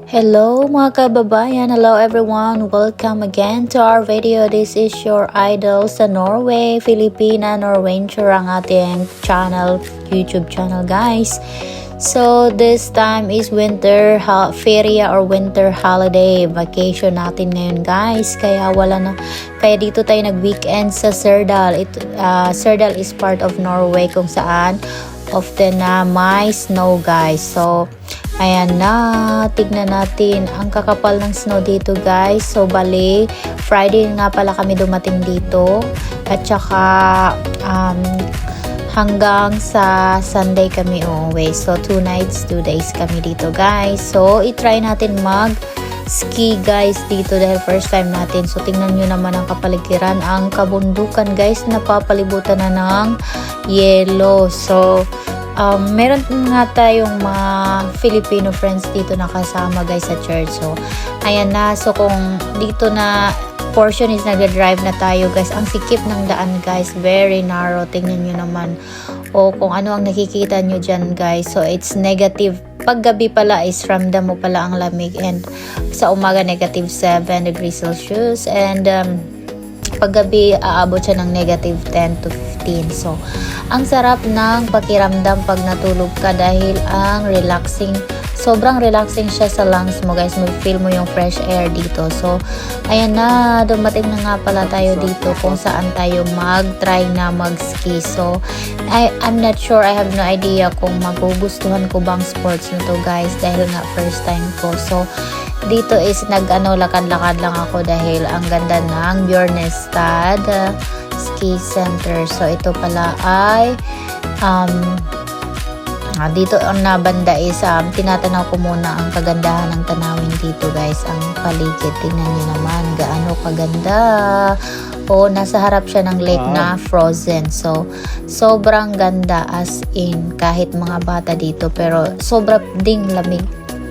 Hello mga kababayan, hello everyone, welcome again to our video. This is your idol sa Norway, Filipina, Norwenture ang ating channel, YouTube channel guys. So this time is winter feria or winter holiday vacation natin ngayon guys. Kaya dito tayo nag-weekend sa Sirdal. Sirdal is part of Norway kung saan often na may snow guys. So ayan na, tignan natin ang kakapal ng snow dito guys. So bali, Friday nga pala kami dumating dito. At saka hanggang sa Sunday kami uuwi. So 2 nights, 2 days kami dito guys. So itry natin mag-ski guys dito dahil first time natin. So tingnan nyo naman ang kapaligiran. Ang kabundukan guys, napapalibutan na ng yelo. So meron nga tayong mga Filipino friends dito na kasama guys sa church. So ayan na, so kung dito na portion is nag-drive na tayo guys, ang sikip ng daan guys, very narrow. Tingnan nyo naman o kung ano ang nakikita nyo dyan guys. So it's negative, paggabi pala is ramdam mo pala ang lamig, and sa umaga negative 7 degrees Celsius, and paggabi aabot siya ng negative 10 to 15. So ang sarap ng pakiramdam pag natulog ka dahil ang relaxing, sobrang relaxing siya sa lungs mo guys. Mag-feel mo yung fresh air dito. So ayan na, dumating na nga pala tayo dito kung saan tayo mag-try na mag-ski. So I'm not sure, I have no idea kung magugustuhan ko bang sports nito guys dahil nga first time ko. So dito is lakad-lakad lang ako dahil ang ganda ng Bjornestad Ski Center. So ito pala ay dito ang nabanda is tinatanaw ko muna ang kagandahan ng tanawin dito guys, ang paligid. Tingnan niyo naman gaano kaganda. O nasa harap siya ng lake na frozen. So sobrang ganda, as in kahit mga bata dito, pero sobra ding lamig.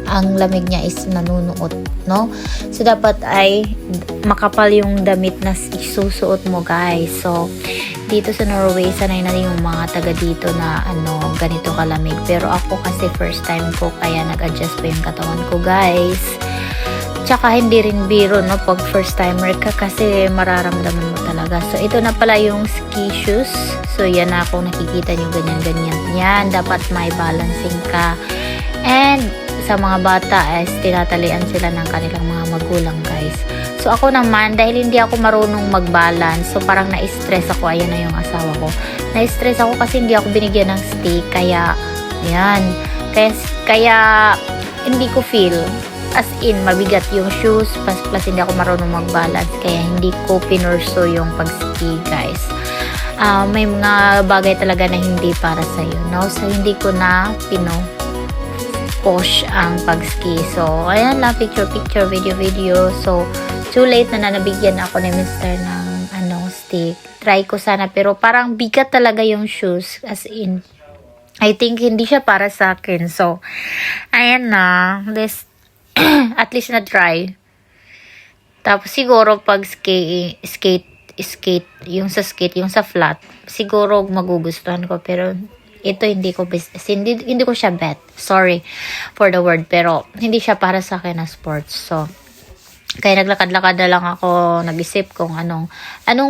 Ang lamig niya is nanunuot, no? So dapat ay makapal yung damit na isusuot mo guys. So dito sa Norway, sanay na yung mga taga dito na ganito kalamig. Pero ako kasi first time ko, kaya nag-adjust pa yung katawan ko guys. Tsaka hindi rin biro, no, pag first timer ka kasi mararamdaman mo talaga. So ito na pala yung ski shoes. So yan na, kung nakikita nyo ganyan-ganyan. Yan, dapat may balancing ka. And sa mga bata is tinatalian sila ng kanilang mga magulang guys. So ako naman, dahil hindi ako marunong mag-balance, so parang na-stress ako. Ayan na yung asawa ko. Na-stress ako kasi hindi ako binigyan ng stick. Kaya yan, kaya hindi ko feel, as in mabigat yung shoes, plus hindi ako marunong mag-balance, kaya hindi ko pinurso yung pag-ski guys. May mga bagay talaga na hindi para sa'yo, no? So hindi ko na push ang pag-ski. So ayan lang, picture, video. So too late na nabigyan ako ni Mr. ng stick. Try ko sana, pero parang bigat talaga yung shoes, as in I think hindi siya para sa akin. So ayan na, at least na try. Tapos siguro pag skate yung sa flat, siguro magugustuhan ko, pero ito hindi ko siya bet. Sorry for the word, pero hindi siya para sa akin na sports. So kaya naglakad-lakad na lang ako, nag-isip kung anong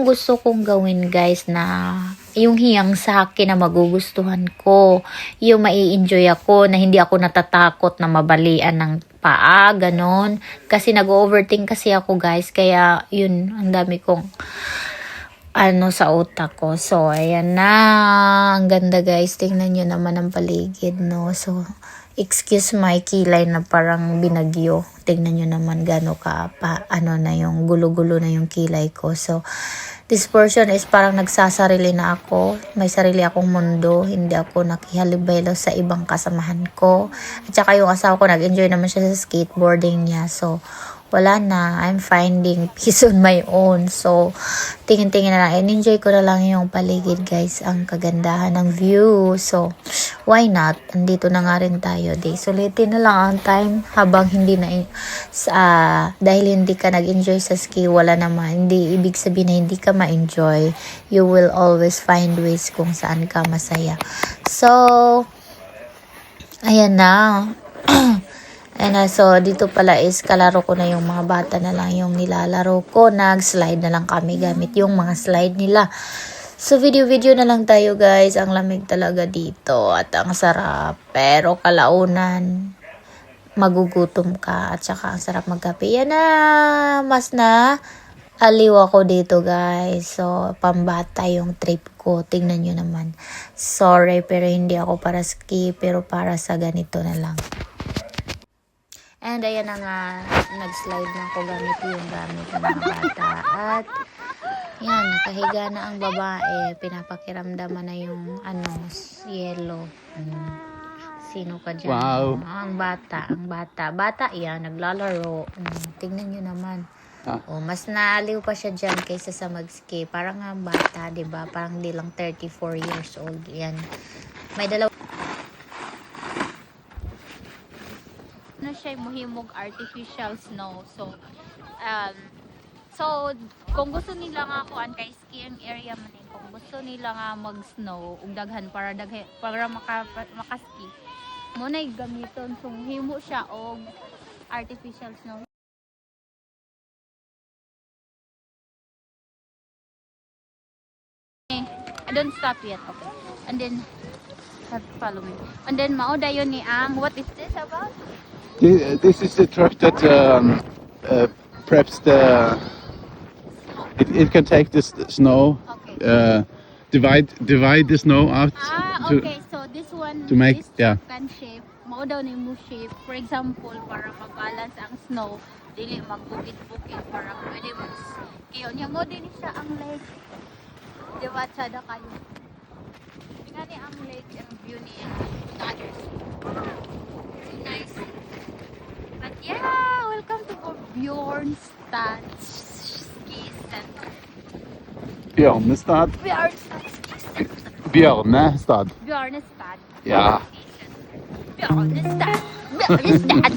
gusto kong gawin guys, na yung hiyang sa akin na magugustuhan ko, yung mai-enjoy ako, na hindi ako natatakot na mabalian ng paa, ganon. Kasi nag-overthink kasi ako guys, kaya yun, ang dami kong sa utak ko. So ayan na, ang ganda guys, tingnan nyo naman ang paligid, no? So excuse my kilay na parang binagyo. Tingnan nyo naman gano na yung gulo-gulo na yung kilay ko. So this portion is parang nagsasarili na ako. May sarili akong mundo. Hindi ako nakihalibelo sa ibang kasamahan ko. At saka yung asawa ko, nag-enjoy naman siya sa skateboarding niya. So wala na, I'm finding peace on my own. So tingin-tingin na lang, enjoy ko na lang yung paligid guys, ang kagandahan ng view. So why not, andito na nga rin tayo. Sulitin na lang ang time habang hindi na dahil hindi ka nag-enjoy sa ski, wala naman, hindi ibig sabihin na hindi ka ma-enjoy. You will always find ways kung saan ka masaya. So ayan na. So, dito pala is kalaro ko na yung mga bata na lang yung nilalaro ko. Nag-slide na lang kami gamit yung mga slide nila. So, video-video na lang tayo guys. Ang lamig talaga dito at ang sarap. Pero kalaunan, magugutom ka at saka ang sarap magkape. Yan na, mas na aliw ako dito guys. So, pambata yung trip ko. Tingnan nyo naman. Sorry, pero hindi ako para ski, pero para sa ganito na lang. And ayan na nga, nag-slide na ako gamit yung gamit ng mga bata. At yan, nakahiga na ang babae. Pinapakiramdaman na yung yellow. Sino ka dyan? Wow. Ang bata. Bata yan, naglalaro. Tingnan nyo naman. Mas naaliw pa siya dyan kaysa sa mag-ski. Parang nga bata, diba? Parang di lang 34 years old. Yan. May dalawa. Siya muhimog artificial snow. So kung gusto nila nga kuan kay skiing area man kung gusto nila nga mag-snow ug daghan para makaski mo na gamiton so himo siya og artificial snow. I don't stop yet, okay. And then have to follow me. And then mao dayon ni ang what is this about? This is the truck that preps the. It can take the snow, Okay. divide the snow out Okay. So this one, to make- this yeah. can shape. Mao daw ni mo shape. For example, para mag-balance ang snow, dili magbukid-bukid para pwede mo kiyon. Yang mo din siya ang lake. Di ba tsada kayo? Tingnan ni ang lake ang view niya. So nice. But yeah, welcome to Bjornstad Ski Center. Bjørnestad. Bjørnestad. Bjornstad. Ja. Bjornstad. Bjornstad.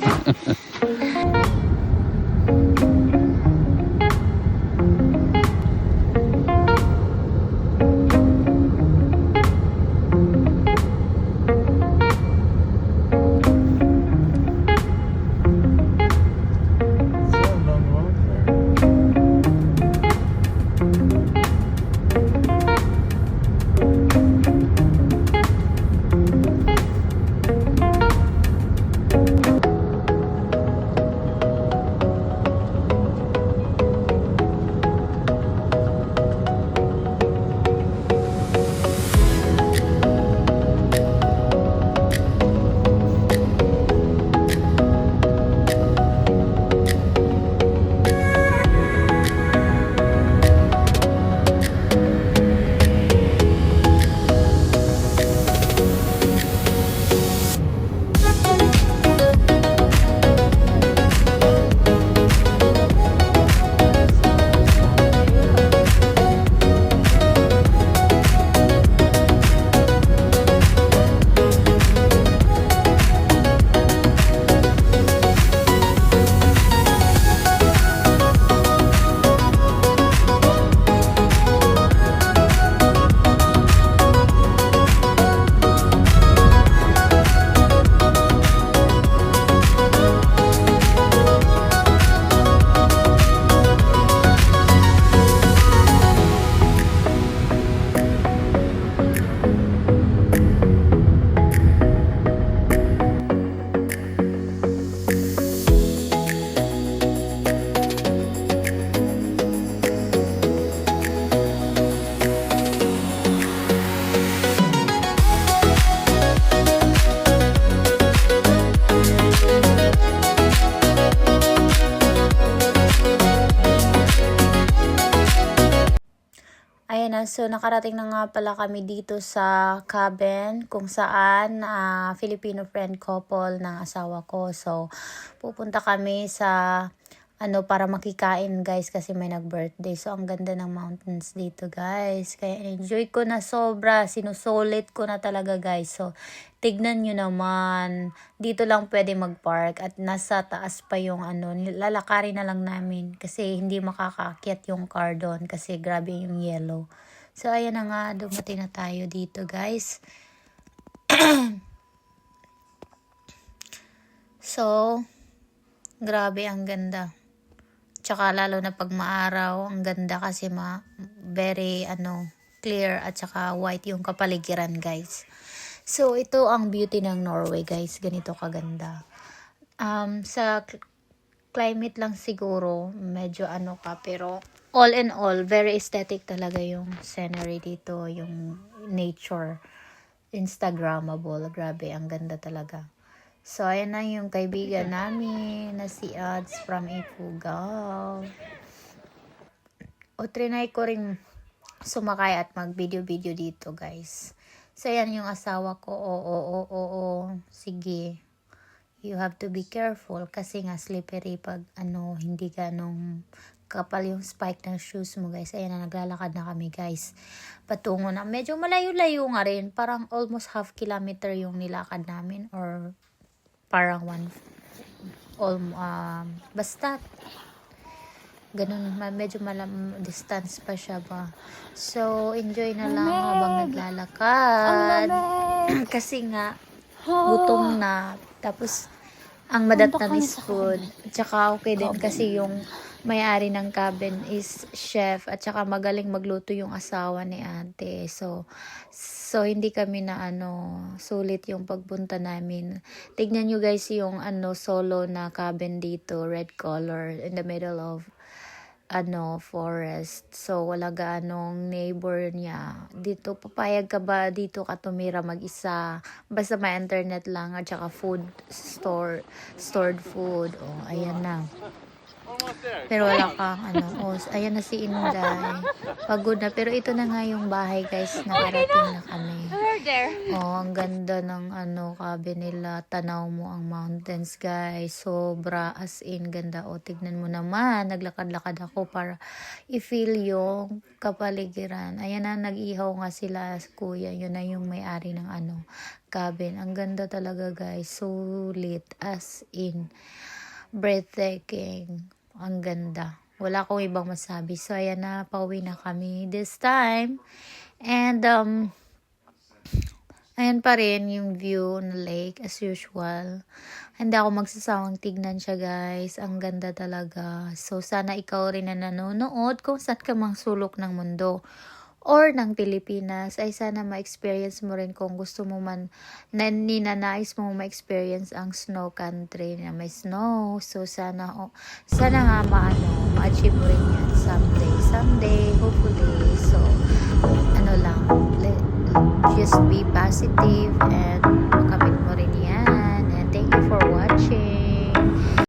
Ayan na, so nakarating na nga pala kami dito sa cabin kung saan Filipino friend couple ng asawa ko. So pupunta kami sa para makikain guys kasi may nag-birthday. So ang ganda ng mountains dito guys. Kaya enjoy ko na sobra. Sinusulit ko na talaga guys. So tignan nyo naman. Dito lang pwede mag-park at nasa taas pa yung lalakarin na lang namin kasi hindi makakaakyat yung car doon kasi grabe yung yellow. So ayan na nga, dumating na tayo dito guys. So, grabe ang ganda. Tsaka lalo na pag maaraw, ang ganda kasi very clear at tsaka white yung kapaligiran, guys. So, ito ang beauty ng Norway, guys. Ganito kaganda. Sa climate lang siguro, medyo pero all in all, very aesthetic talaga yung scenery dito, yung nature. Instagrammable. Grabe, ang ganda talaga. So, ayan na yung kaibigan namin na si Ads from Ifugao. O, trinay ko rin sumakay at mag-video-video dito, guys. So, ayan yung asawa ko. Oo. Sige. You have to be careful kasi nga slippery pag hindi ganong kapal yung spike ng shoes mo, guys. Ayan na, naglalakad na kami, guys. Patungo na. Medyo malayo-layo nga rin. Parang almost half kilometer yung nilakad namin or parang basta ganun, medyo distance pa siya ba. So, enjoy na lang habang naglalakad. Kasi nga, gutom na. Tapos, ang madatamis food. At saka okay din kasi yung may-ari ng cabin is chef. At saka magaling magluto yung asawa ni ate. So hindi kami na sulit yung pagpunta namin. Tignan nyo guys yung solo na cabin dito. Red color in the middle of forest. So, wala ganong neighbor niya. Dito, papayag ka ba dito ka tumira mag-isa? Basta may internet lang at saka stored food. Oh, ayan na. Pero wala kang ayan na si Inday. Pagod na. Pero ito na nga yung bahay, guys. Nakarating na kami. Oh, ang ganda ng cabin nila. Tanaw mo ang mountains, guys. Sobra as in ganda. O, tignan mo naman. Naglakad-lakad ako para i-feel yung kapaligiran. Ayan na, nag-ihaw nga sila, kuya. Yun na yung may-ari ng cabin. Ang ganda talaga, guys. Sulit as in breathtaking. Ang ganda. Wala akong ibang masabi. So, ayan na, pauwi na kami this time. And, ayan pa rin yung view ng lake as usual. Hindi ako magsasawang tignan siya, guys. Ang ganda talaga. So, sana ikaw rin na nanonood kung saan ka mang sulok ng mundo or ng Pilipinas ay sana ma-experience mo rin kung gusto mo man ninanais mo ma-experience ang snow country na may snow. So sana nga ma-achieve mo rin yan someday, hopefully. So just be positive and makamit mo rin yan. And thank you for watching.